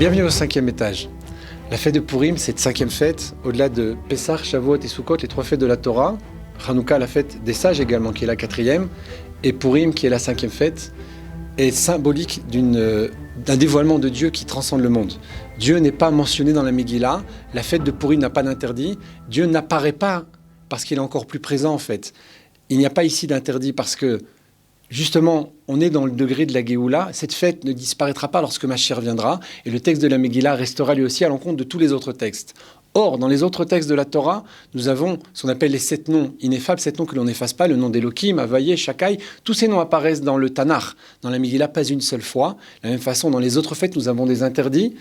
Bienvenue au 5e étage. La fête de Purim, cette 5e fête, au-delà de Pessah, Shavuot et Sukkot, les 3 fêtes de la Torah, Hanouka, la fête des sages également, qui est la 4e, et Purim, qui est la 5e fête, est symbolique d'un dévoilement de Dieu qui transcende le monde. Dieu n'est pas mentionné dans la Megillah, la fête de Purim n'a pas d'interdit, Dieu n'apparaît pas parce qu'il est encore plus présent en fait. Il n'y a pas ici d'interdit parce que justement, on est dans le degré de la Géoula. Cette fête ne disparaîtra pas lorsque Mashiach viendra. Et le texte de la Megillah restera lui aussi à l'encontre de tous les autres textes. Or, dans les autres textes de la Torah, nous avons ce qu'on appelle les 7 noms ineffables, 7 noms que l'on n'efface pas, le nom d'Elohim, Havaïe, Shakai. Tous ces noms apparaissent dans le Tanakh, dans la Megillah, pas une seule fois. De la même façon, dans les autres fêtes, nous avons des interdits.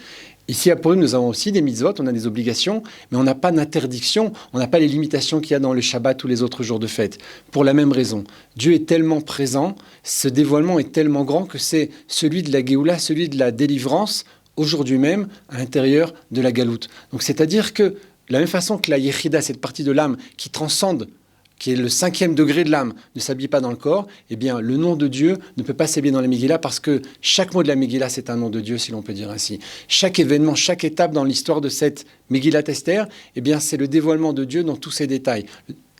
Ici, à Purim, nous avons aussi des mitzvot, on a des obligations, mais on n'a pas d'interdiction, on n'a pas les limitations qu'il y a dans le Shabbat ou les autres jours de fête. Pour la même raison, Dieu est tellement présent, ce dévoilement est tellement grand que c'est celui de la Géoula, celui de la délivrance, aujourd'hui même, à l'intérieur de la Galoute. Donc, c'est-à-dire que, de la même façon que la Yechida, cette partie de l'âme qui transcende, qui est le 5e degré de l'âme, ne s'habille pas dans le corps, eh bien, le nom de Dieu ne peut pas s'habiller dans la Megillah parce que chaque mot de la Megillah, c'est un nom de Dieu, si l'on peut dire ainsi. Chaque événement, chaque étape dans l'histoire de cette Megillat Esther, eh bien, c'est le dévoilement de Dieu dans tous ses détails.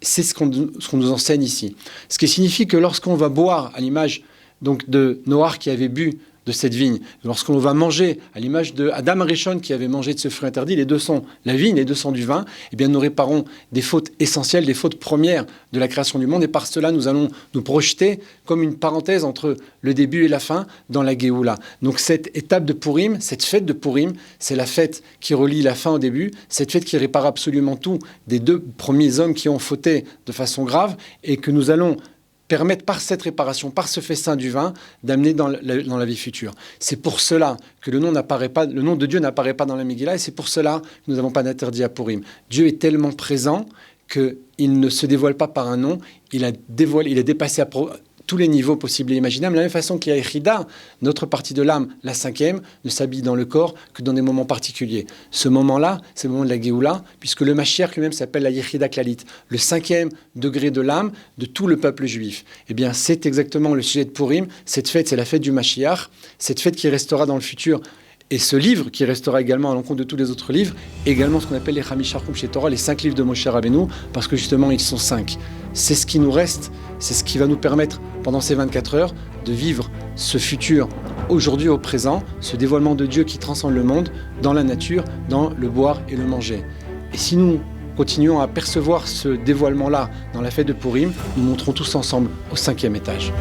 C'est ce qu'on nous enseigne ici. Ce qui signifie que lorsqu'on va boire, à l'image donc de Noach qui avait bu de cette vigne, lorsqu'on va manger, à l'image de Adam Arishon qui avait mangé de ce fruit interdit, les deux sont la vigne, les deux sont du vin, eh bien nous réparons des fautes essentielles, des fautes premières de la création du monde, et par cela nous allons nous projeter comme une parenthèse entre le début et la fin dans la Géoula. Donc cette étape de Purim, cette fête de Purim, c'est la fête qui relie la fin au début, cette fête qui répare absolument tout des 2 premiers hommes qui ont fauté de façon grave, et que nous allons permettre par cette réparation, par ce festin du vin, d'amener dans la vie future. C'est pour cela que le nom de Dieu n'apparaît pas dans la Megillah, et c'est pour cela que nous n'avons pas d'interdit à Purim. Dieu est tellement présent qu'il ne se dévoile pas par un nom, il est dépassé à tous les niveaux possibles et imaginables. De la même façon qu'il y a Yechida, notre partie de l'âme, la 5e, ne s'habille dans le corps que dans des moments particuliers. Ce moment-là, c'est le moment de la Géoula, puisque le Mashiach lui-même s'appelle la Yechida Klalit, le 5e degré de l'âme de tout le peuple juif. Eh bien, c'est exactement le sujet de Purim. Cette fête, c'est la fête du Mashiach, cette fête qui restera dans le futur. Et ce livre, qui restera également à l'encontre de tous les autres livres, également ce qu'on appelle les Chamisha Chum chez Torah, les 5 livres de Moshe Rabbeinu, parce que justement, ils sont 5. C'est ce qui nous reste, c'est ce qui va nous permettre, pendant ces 24 heures, de vivre ce futur, aujourd'hui au présent, ce dévoilement de Dieu qui transcende le monde, dans la nature, dans le boire et le manger. Et si nous continuons à percevoir ce dévoilement-là dans la fête de Purim, nous monterons tous ensemble au 5e étage.